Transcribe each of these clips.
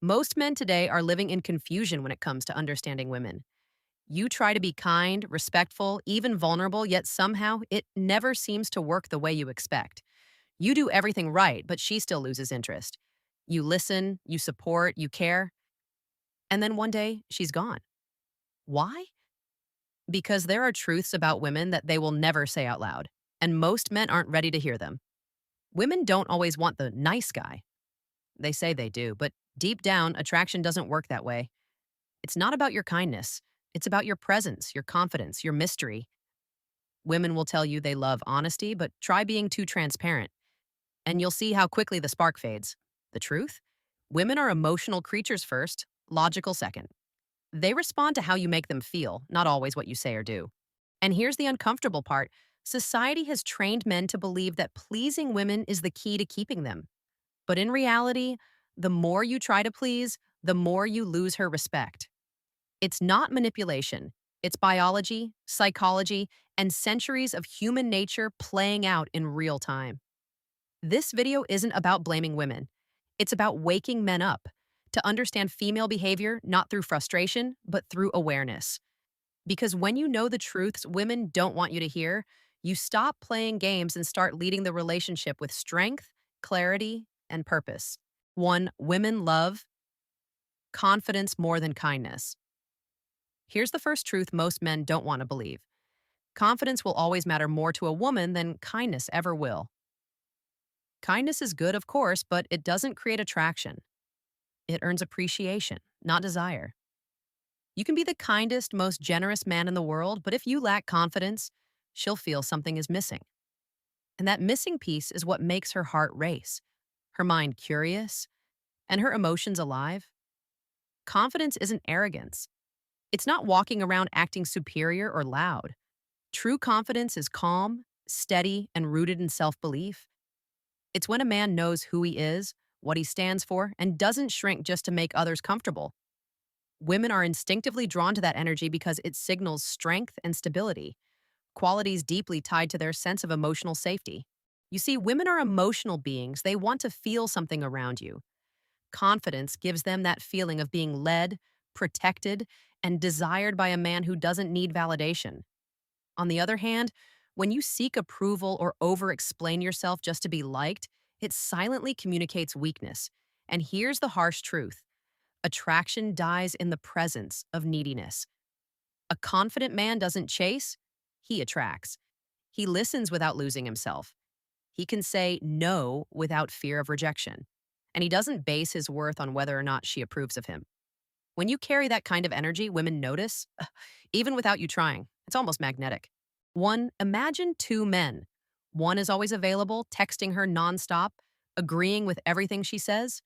Most men today are living in confusion when it comes to understanding women. You try to be kind, respectful, even vulnerable, yet somehow it never seems to work the way you expect. You do everything right, but she still loses interest. You listen, you support, you care, and then one day she's gone. Why? Because there are truths about women that they will never say out loud, and most men aren't ready to hear them. Women don't always want the nice guy. They say they do, but deep down, attraction doesn't work that way. It's not about your kindness. It's about your presence, your confidence, your mystery. Women will tell you they love honesty, but try being too transparent, and you'll see how quickly the spark fades. The truth? Women are emotional creatures first, logical second. They respond to how you make them feel, not always what you say or do. And here's the uncomfortable part: society has trained men to believe that pleasing women is the key to keeping them. But in reality, the more you try to please, the more you lose her respect. It's not manipulation, it's biology, psychology, and centuries of human nature playing out in real time. This video isn't about blaming women, it's about waking men up to understand female behavior not through frustration, but through awareness. Because when you know the truths women don't want you to hear, you stop playing games and start leading the relationship with strength, clarity, and purpose. One, women love confidence more than kindness. Here's the first truth most men don't want to believe: confidence will always matter more to a woman than kindness ever will. Kindness is good, of course, but it doesn't create attraction. It earns appreciation, not desire. You can be the kindest, most generous man in the world, but if you lack confidence, she'll feel something is missing. And that missing piece is what makes her heart race, her mind curious, and her emotions alive. Confidence isn't arrogance. It's not walking around acting superior or loud. True confidence is calm, steady, and rooted in self belief. It's when a man knows who he is, what he stands for, and doesn't shrink just to make others comfortable. Women are instinctively drawn to that energy because it signals strength and stability, qualities deeply tied to their sense of emotional safety. You see, women are emotional beings. They want to feel something around you. Confidence gives them that feeling of being led, protected, and desired by a man who doesn't need validation. On the other hand, when you seek approval or over explain yourself just to be liked, it silently communicates weakness. And here's the harsh truth: attraction dies in the presence of neediness. A confident man doesn't chase, he attracts. He listens without losing himself. He can say no without fear of rejection. And he doesn't base his worth on whether or not she approves of him. When you carry that kind of energy, women notice, even without you trying. It's almost magnetic. One, imagine two men. One is always available, texting her nonstop, agreeing with everything she says.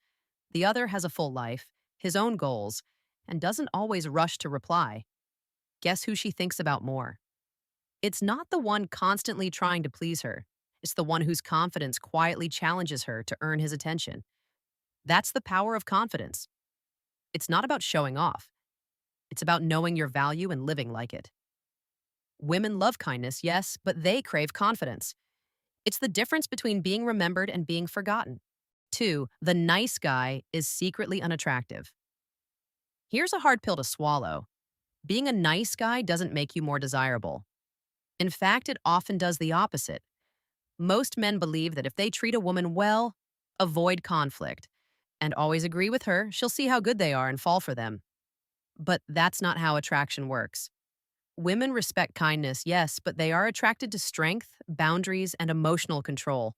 The other has a full life, his own goals, and doesn't always rush to reply. Guess who she thinks about more? It's not the one constantly trying to please her. It's the one whose confidence quietly challenges her to earn his attention. That's the power of confidence. It's not about showing off. It's about knowing your value and living like it. Women love kindness, yes, but they crave confidence. It's the difference between being remembered and being forgotten. Two, the nice guy is secretly unattractive. Here's a hard pill to swallow. Being a nice guy doesn't make you more desirable. In fact, it often does the opposite. Most men believe that if they treat a woman well, avoid conflict, and always agree with her, she'll see how good they are and fall for them. But that's not how attraction works. Women respect kindness, yes, but they are attracted to strength, boundaries, and emotional control.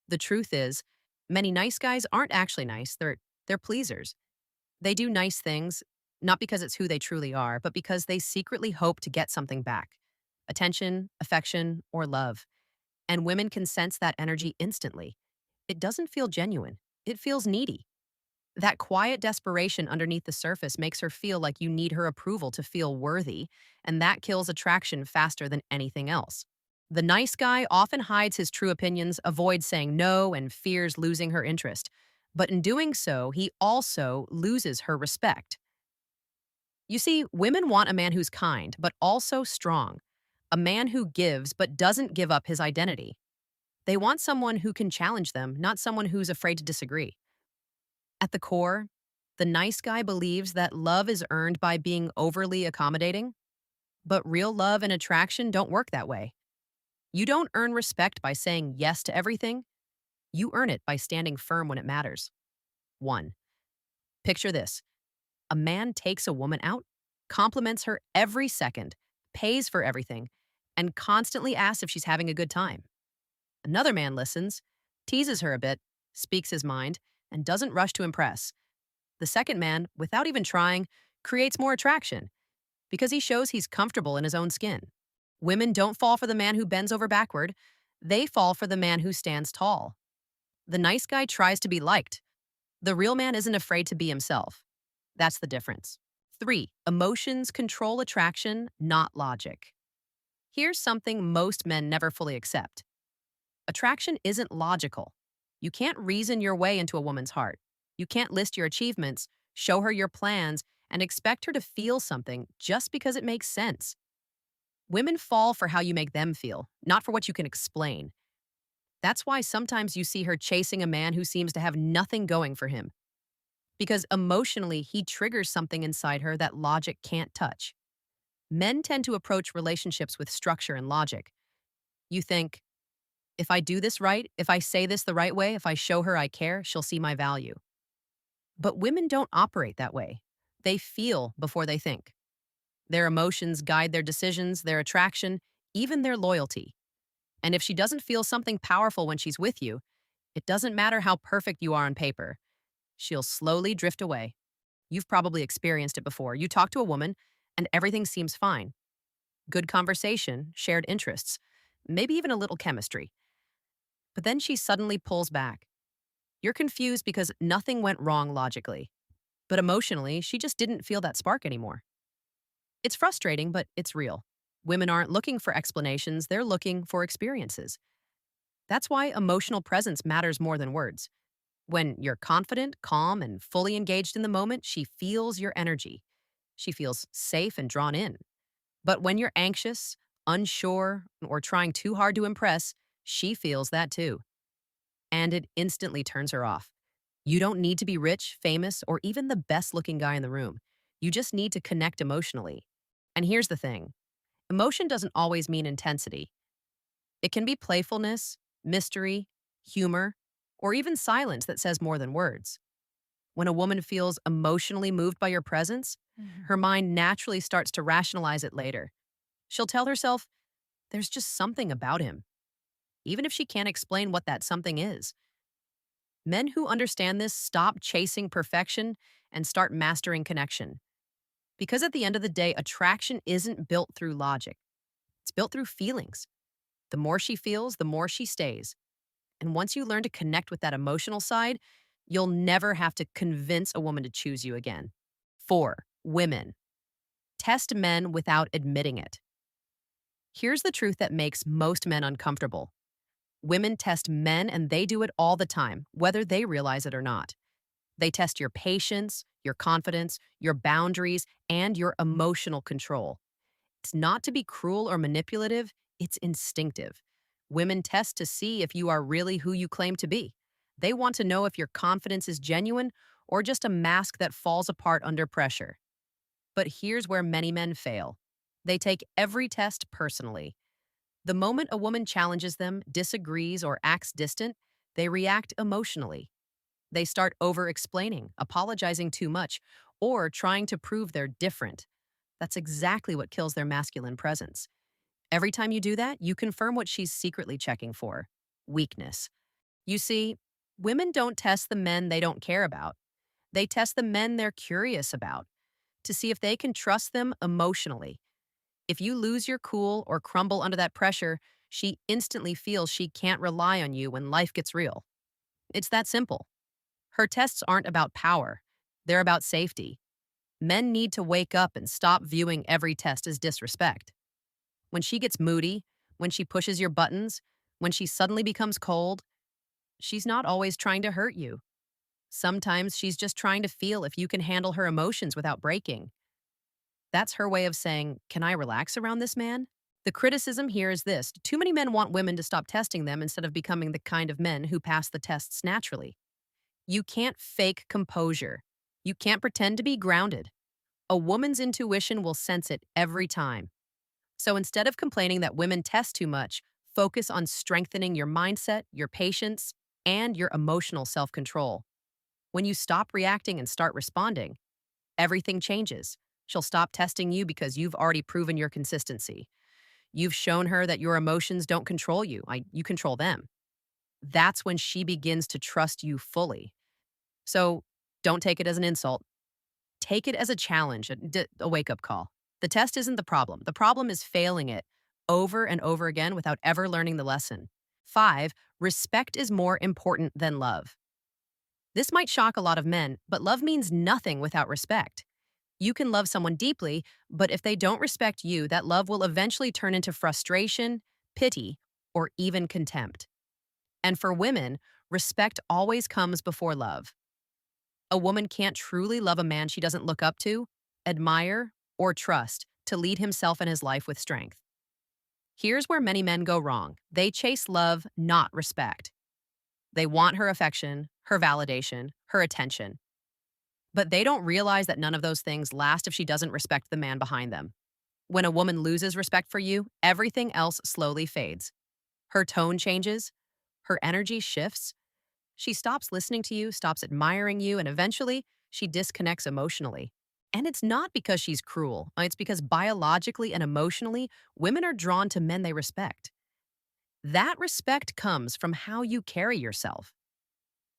The truth is, many nice guys aren't actually nice, they're pleasers. They do nice things, not because it's who they truly are, but because they secretly hope to get something back: attention, affection, or love. And women can sense that energy instantly. It doesn't feel genuine, it feels needy. That quiet desperation underneath the surface makes her feel like you need her approval to feel worthy, and that kills attraction faster than anything else. The nice guy often hides his true opinions, avoids saying no, and fears losing her interest. But in doing so, he also loses her respect. You see, women want a man who's kind, but also strong. A man who gives, but doesn't give up his identity. They want someone who can challenge them, not someone who's afraid to disagree. At the core, The nice guy believes that love is earned by being overly accommodating, but real love and attraction don't work that way. You don't earn respect by saying yes to everything. You earn it by standing firm when it matters. 1. Picture this. A man takes a woman out, compliments her every second, pays for everything, and constantly asks if she's having a good time. Another man listens, teases her a bit, speaks his mind, and doesn't rush to impress. The second man, without even trying, creates more attraction because he shows he's comfortable in his own skin. Women don't fall for the man who bends over backward, they fall for the man who stands tall. The nice guy tries to be liked. The real man isn't afraid to be himself. That's the difference. 3. Emotions control attraction, not logic. Here's something most men never fully accept. Attraction isn't logical. You can't reason your way into a woman's heart. You can't list your achievements, show her your plans, and expect her to feel something just because it makes sense. Women fall for how you make them feel, not for what you can explain. That's why sometimes you see her chasing a man who seems to have nothing going for him. Because emotionally, he triggers something inside her that logic can't touch. Men tend to approach relationships with structure and logic. You think, if I do this right, if I say this the right way, if I show her I care, she'll see my value. But women don't operate that way. They feel before they think. Their emotions guide their decisions, their attraction, even their loyalty. And if she doesn't feel something powerful when she's with you, it doesn't matter how perfect you are on paper. She'll slowly drift away. You've probably experienced it before. You talk to a woman, and everything seems fine. Good conversation, shared interests, maybe even a little chemistry. But then she suddenly pulls back. You're confused because nothing went wrong logically. But emotionally, she just didn't feel that spark anymore. It's frustrating, but it's real. Women aren't looking for explanations, they're looking for experiences. That's why emotional presence matters more than words. When you're confident, calm, and fully engaged in the moment, she feels your energy. She feels safe and drawn in. But when you're anxious, unsure, or trying too hard to impress, she feels that too. And it instantly turns her off. You don't need to be rich, famous, or even the best looking guy in the room. You just need to connect emotionally. And here's the thing. Emotion doesn't always mean intensity. It can be playfulness, mystery, humor, or even silence that says more than words. When a woman feels emotionally moved by your presence, her mind naturally starts to rationalize it later. She'll tell herself, there's just something about him, even if she can't explain what that something is. Men who understand this stop chasing perfection and start mastering connection. Because at the end of the day, attraction isn't built through logic. It's built through feelings. The more she feels, the more she stays. And once you learn to connect with that emotional side, you'll never have to convince a woman to choose you again. 4. Women. Test men without admitting it. Here's the truth that makes most men uncomfortable. Women test men and they do it all the time, whether they realize it or not. They test your patience, your confidence, your boundaries, and your emotional control. It's not to be cruel or manipulative, it's instinctive. Women test to see if you are really who you claim to be. They want to know if your confidence is genuine or just a mask that falls apart under pressure. But here's where many men fail. They take every test personally. The moment a woman challenges them, disagrees, or acts distant, they react emotionally. They start over-explaining, apologizing too much, or trying to prove they're different. That's exactly what kills their masculine presence. Every time you do that, you confirm what she's secretly checking for: weakness. You see, women don't test the men they don't care about. They test the men they're curious about to see if they can trust them emotionally. If you lose your cool or crumble under that pressure, she instantly feels she can't rely on you when life gets real. It's that simple. Her tests aren't about power, they're about safety. Men need to wake up and stop viewing every test as disrespect. When she gets moody, when she pushes your buttons, when she suddenly becomes cold, she's not always trying to hurt you. Sometimes she's just trying to feel if you can handle her emotions without breaking. That's her way of saying, can I relax around this man? The criticism here is this: too many men want women to stop testing them instead of becoming the kind of men who pass the tests naturally. You can't fake composure. You can't pretend to be grounded. A woman's intuition will sense it every time. So instead of complaining that women test too much, focus on strengthening your mindset, your patience, and your emotional self control. When you stop reacting and start responding, everything changes. She'll stop testing you because you've already proven your consistency. You've shown her that your emotions don't control you, you control them. That's when she begins to trust you fully. So don't take it as an insult. Take it as a challenge, a wake up call. The test isn't the problem. The problem is failing it over and over again without ever learning the lesson. 5, respect is more important than love. This might shock a lot of men, but love means nothing without respect. You can love someone deeply, but if they don't respect you, that love will eventually turn into frustration, pity, or even contempt. And for women, respect always comes before love. A woman can't truly love a man she doesn't look up to, admire, or trust to lead himself and his life with strength. Here's where many men go wrong. They chase love, not respect. They want her affection, her validation, her attention. But they don't realize that none of those things last if she doesn't respect the man behind them. When a woman loses respect for you, everything else slowly fades. Her tone changes, her energy shifts. She stops listening to you, stops admiring you, and eventually she disconnects emotionally. And it's not because she's cruel, it's because biologically and emotionally, women are drawn to men they respect. That respect comes from how you carry yourself,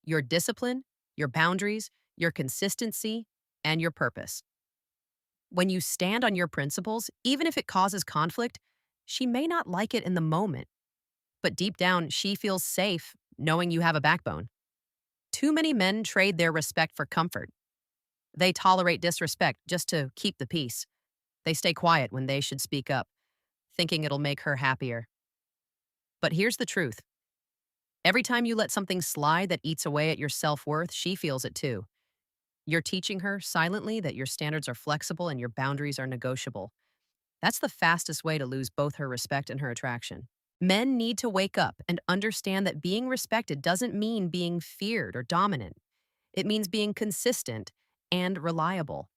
your discipline, your boundaries, your consistency, and your purpose. When you stand on your principles, even if it causes conflict, she may not like it in the moment, but deep down, she feels safe knowing you have a backbone. Too many men trade their respect for comfort. They tolerate disrespect just to keep the peace. They stay quiet when they should speak up, thinking it'll make her happier. But here's the truth. Every time you let something slide that eats away at your self-worth, she feels it too. You're teaching her silently that your standards are flexible and your boundaries are negotiable. That's the fastest way to lose both her respect and her attraction. Men need to wake up and understand that being respected doesn't mean being feared or dominant. It means being consistent and reliable.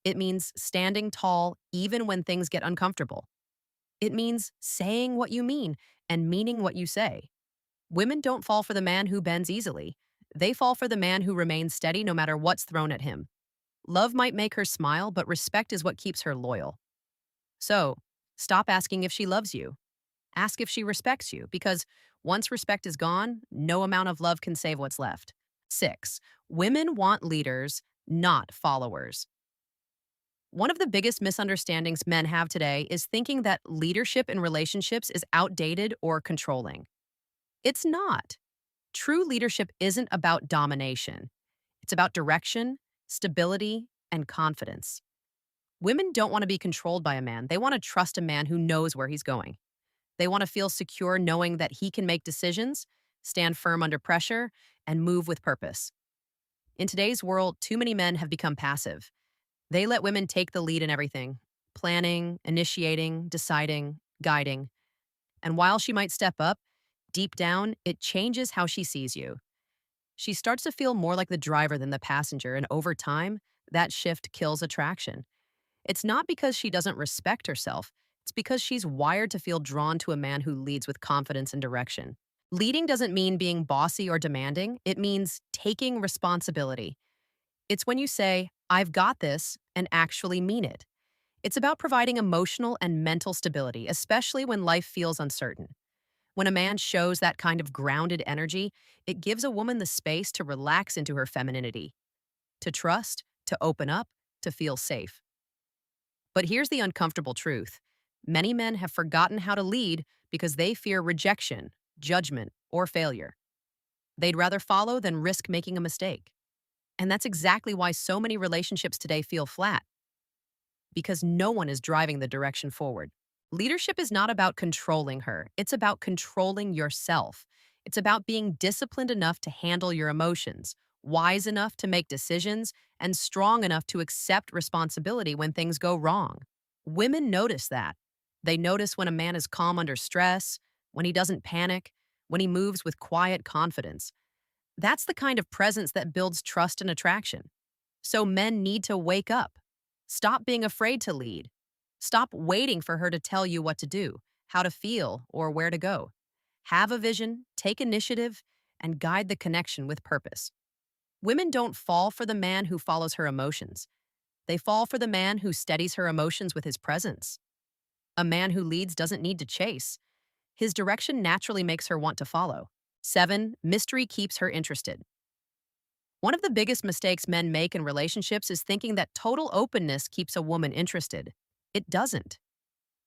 It means standing tall even when things get uncomfortable. It means saying what you mean and meaning what you say. Women don't fall for the man who bends easily. They fall for the man who remains steady no matter what's thrown at him. Love might make her smile, but respect is what keeps her loyal. So, stop asking if she loves you. Ask if she respects you, because once respect is gone, no amount of love can save what's left. 6, women want leaders, not followers. One of the biggest misunderstandings men have today is thinking that leadership in relationships is outdated or controlling. It's not. True leadership isn't about domination. It's about direction, stability, and confidence. Women don't want to be controlled by a man. They want to trust a man who knows where he's going. They want to feel secure knowing that he can make decisions, stand firm under pressure, and move with purpose. In today's world, too many men have become passive. They let women take the lead in everything: planning, initiating, deciding, guiding. And while she might step up, deep down, it changes how she sees you. She starts to feel more like the driver than the passenger, and over time, that shift kills attraction. It's not because she doesn't respect herself, it's because she's wired to feel drawn to a man who leads with confidence and direction. Leading doesn't mean being bossy or demanding, it means taking responsibility. It's when you say, I've got this, and actually mean it. It's about providing emotional and mental stability, especially when life feels uncertain. When a man shows that kind of grounded energy, it gives a woman the space to relax into her femininity, to trust, to open up, to feel safe. But here's the uncomfortable truth. Many men have forgotten how to lead because they fear rejection, judgment, or failure. They'd rather follow than risk making a mistake. And that's exactly why so many relationships today feel flat, because no one is driving the direction forward. Leadership is not about controlling her, it's about controlling yourself. It's about being disciplined enough to handle your emotions, wise enough to make decisions, and strong enough to accept responsibility when things go wrong. Women notice that. They notice when a man is calm under stress, when he doesn't panic, when he moves with quiet confidence. That's the kind of presence that builds trust and attraction. So men need to wake up. Stop being afraid to lead. Stop waiting for her to tell you what to do, how to feel, or where to go. Have a vision, take initiative, and guide the connection with purpose. Women don't fall for the man who follows her emotions. They fall for the man who steadies her emotions with his presence. A man who leads doesn't need to chase. His direction naturally makes her want to follow. 7. Mystery keeps her interested. One of the biggest mistakes men make in relationships is thinking that total openness keeps a woman interested. It doesn't.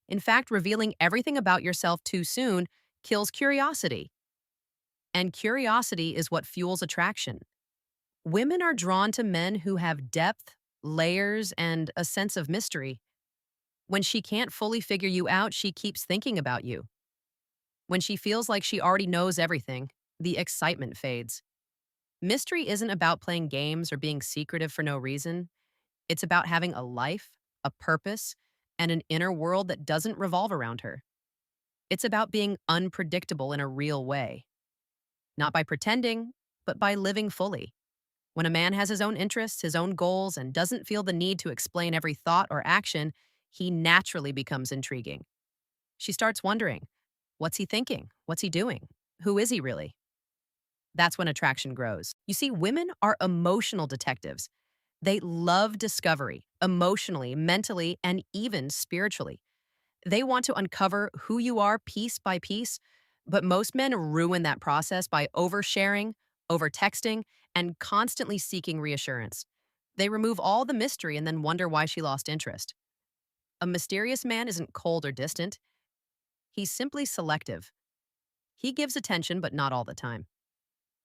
In fact, revealing everything about yourself too soon kills curiosity. And curiosity is what fuels attraction. Women are drawn to men who have depth, layers, and a sense of mystery. When she can't fully figure you out, she keeps thinking about you. When she feels like she already knows everything, the excitement fades. Mystery isn't about playing games or being secretive for no reason. It's about having a life, a purpose, and an inner world that doesn't revolve around her. It's about being unpredictable in a real way, not by pretending, but by living fully. When a man has his own interests, his own goals, and doesn't feel the need to explain every thought or action, he naturally becomes intriguing. She starts wondering, what's he thinking? What's he doing? Who is he really? That's when attraction grows. You see, women are emotional detectives. They love discovery, emotionally, mentally, and even spiritually. They want to uncover who you are piece by piece, but most men ruin that process by oversharing, overtexting, and constantly seeking reassurance. They remove all the mystery and then wonder why she lost interest. A mysterious man isn't cold or distant. He's simply selective. He gives attention, but not all the time.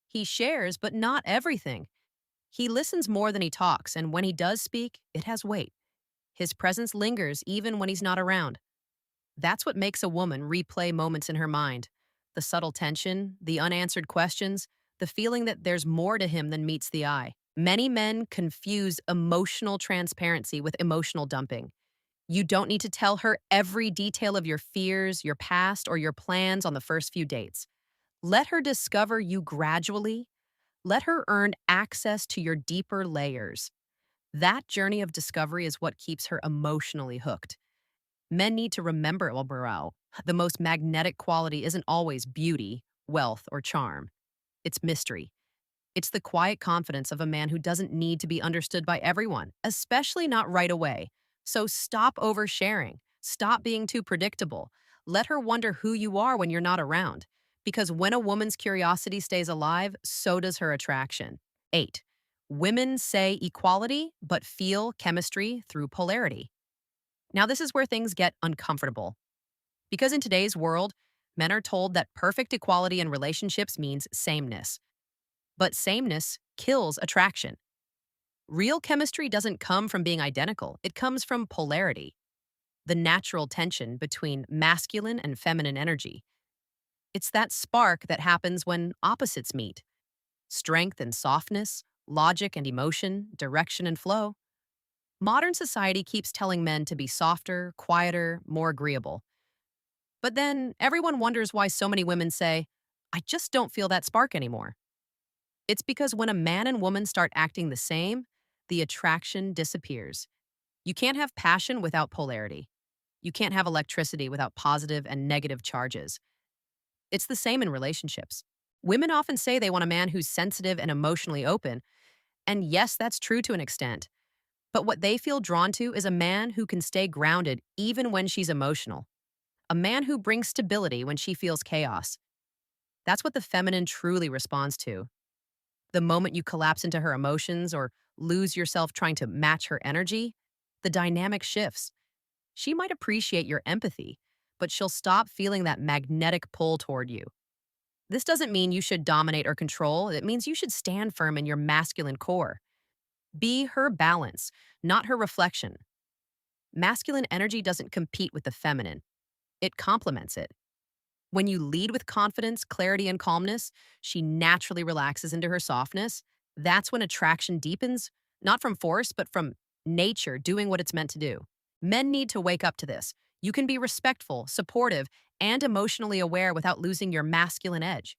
He shares, but not everything. He listens more than he talks, and when he does speak, it has weight. His presence lingers even when he's not around. That's what makes a woman replay moments in her mind. The subtle tension, the unanswered questions, the feeling that there's more to him than meets the eye. Many men confuse emotional transparency with emotional dumping. You don't need to tell her every detail of your fears, your past, or your plans on the first few dates. Let her discover you gradually. Let her earn access to your deeper layers. That journey of discovery is what keeps her emotionally hooked. Men need to remember, Elborough, the most magnetic quality isn't always beauty, wealth, or charm. It's mystery. It's the quiet confidence of a man who doesn't need to be understood by everyone, especially not right away. So stop oversharing. Stop being too predictable. Let her wonder who you are when you're not around. Because when a woman's curiosity stays alive, so does her attraction. 8. Women say equality, but feel chemistry through polarity. Now, this is where things get uncomfortable. Because in today's world, men are told that perfect equality in relationships means sameness. But sameness kills attraction. Real chemistry doesn't come from being identical, it comes from polarity, the natural tension between masculine and feminine energy. It's that spark that happens when opposites meet: strength and softness, logic and emotion, direction and flow. Modern society keeps telling men to be softer, quieter, more agreeable. But then everyone wonders why so many women say, I just don't feel that spark anymore. It's because when a man and woman start acting the same, the attraction disappears. You can't have passion without polarity. You can't have electricity without positive and negative charges. It's the same in relationships. Women often say they want a man who's sensitive and emotionally open, and yes, that's true to an extent. But what they feel drawn to is a man who can stay grounded even when she's emotional. A man who brings stability when she feels chaos. That's what the feminine truly responds to. The moment you collapse into her emotions or lose yourself trying to match her energy, the dynamic shifts. She might appreciate your empathy, but she'll stop feeling that magnetic pull toward you. This doesn't mean you should dominate or control. It means you should stand firm in your masculine core. Be her balance, not her reflection. Masculine energy doesn't compete with the feminine, it complements it. When you lead with confidence, clarity, and calmness, she naturally relaxes into her softness. That's when attraction deepens, not from force, but from nature doing what it's meant to do. Men need to wake up to this. You can be respectful, supportive, and emotionally aware without losing your masculine edge.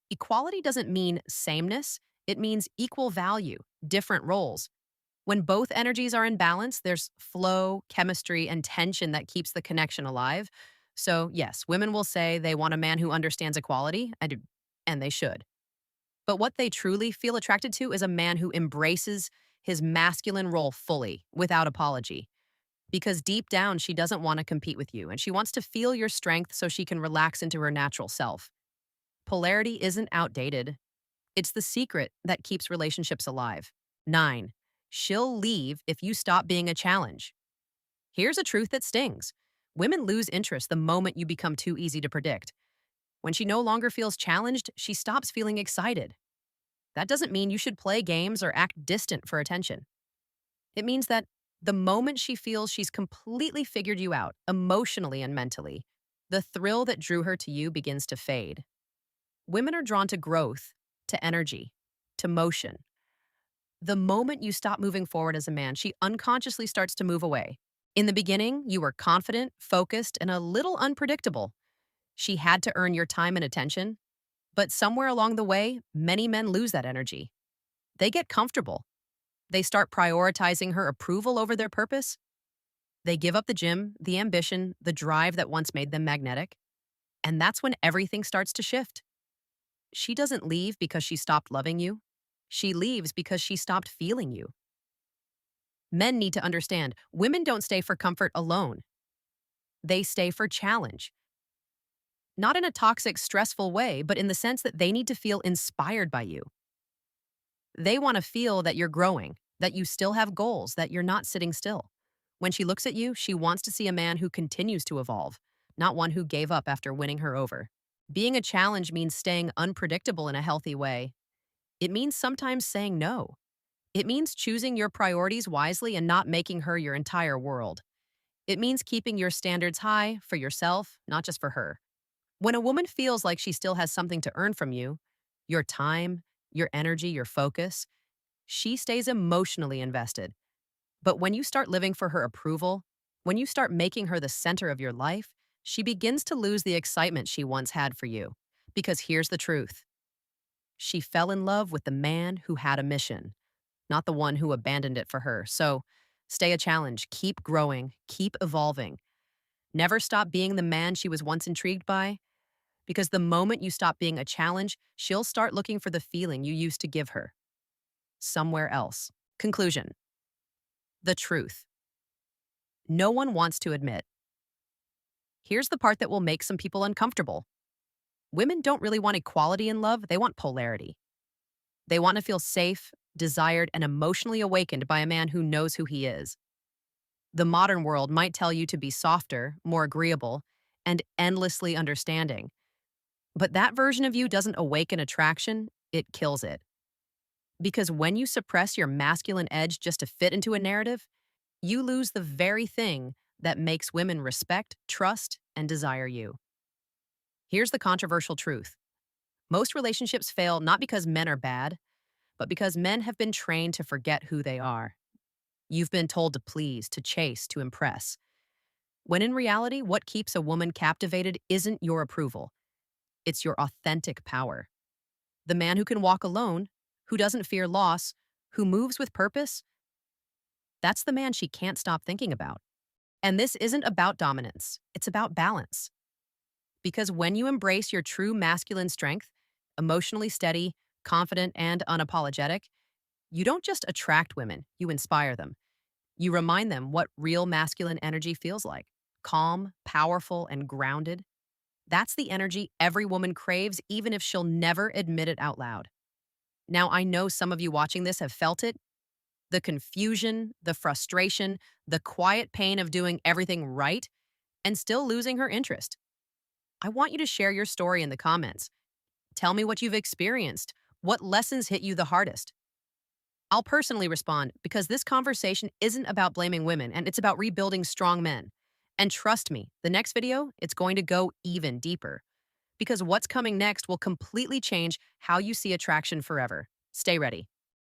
Equality doesn't mean sameness, it means equal value, different roles. When both energies are in balance, there's flow, chemistry, and tension that keeps the connection alive. So, yes, women will say they want a man who understands equality, and they should. But what they truly feel attracted to is a man who embraces his masculine role fully, without apology. Because deep down, she doesn't want to compete with you, and she wants to feel your strength so she can relax into her natural self. Polarity isn't outdated, it's the secret that keeps relationships alive. 9. She'll leave if you stop being a challenge. Here's a truth that stings. Women lose interest the moment you become too easy to predict. When she no longer feels challenged, she stops feeling excited. That doesn't mean you should play games or act distant for attention. It means that the moment she feels she's completely figured you out, emotionally and mentally, the thrill that drew her to you begins to fade. Women are drawn to growth, to energy, to motion. The moment you stop moving forward as a man, she unconsciously starts to move away. In the beginning, you were confident, focused, and a little unpredictable. She had to earn your time and attention. But somewhere along the way, many men lose that energy. They get comfortable. They start prioritizing her approval over their purpose. They give up the gym, the ambition, the drive that once made them magnetic. And that's when everything starts to shift. She doesn't leave because she stopped loving you. She leaves because she stopped feeling you. Men need to understand women don't stay for comfort alone. They stay for challenge. Not in a toxic, stressful way, but in the sense that they need to feel inspired by you. They want to feel that you're growing, that you still have goals, that you're not sitting still. When she looks at you, she wants to see a man who continues to evolve, not one who gave up after winning her over. Being a challenge means staying unpredictable in a healthy way. It means sometimes saying no. It means choosing your priorities wisely and not making her your entire world. It means keeping your standards high for yourself, not just for her. When a woman feels like she still has something to earn from you, your time, your energy, your focus, she stays emotionally invested. But when you start living for her approval, when you start making her the center of your life, she begins to lose the excitement she once had for you. Because here's the truth. She fell in love with the man who had a mission, not the one who abandoned it for her. So stay a challenge, keep growing, keep evolving. Never stop being the man she was once intrigued by, because the moment you stop being a challenge, she'll start looking for the feeling you used to give her somewhere else. Conclusion. The truth. No one wants to admit. Here's the part that will make some people uncomfortable. Women don't really want equality in love, they want polarity. They want to feel safe, desired, and emotionally awakened by a man who knows who he is. The modern world might tell you to be softer, more agreeable, and endlessly understanding. But that version of you doesn't awaken attraction, it kills it. Because when you suppress your masculine edge just to fit into a narrative, you lose the very thing that makes women respect, trust, and desire you. Here's the controversial truth. Most relationships fail not because men are bad, but because men have been trained to forget who they are. You've been told to please, to chase, to impress. When in reality, what keeps a woman captivated isn't your approval. It's your authentic power. The man who can walk alone, who doesn't fear loss, who moves with purpose, that's the man she can't stop thinking about. And this isn't about dominance, it's about balance. Because when you embrace your true masculine strength, emotionally steady, confident, and unapologetic, you don't just attract women, you inspire them. You remind them what real masculine energy feels like: calm, powerful, and grounded. That's the energy every woman craves, even if she'll never admit it out loud. Now, I know some of you watching this have felt it: the confusion, the frustration, the quiet pain of doing everything right and still losing her interest. I want you to share your story in the comments. Tell me what you've experienced, what lessons hit you the hardest. I'll personally respond, because this conversation isn't about blaming women, and it's about rebuilding strong men. And trust me, the next video, it's going to go even deeper. Because what's coming next will completely change how you see attraction forever. Stay ready.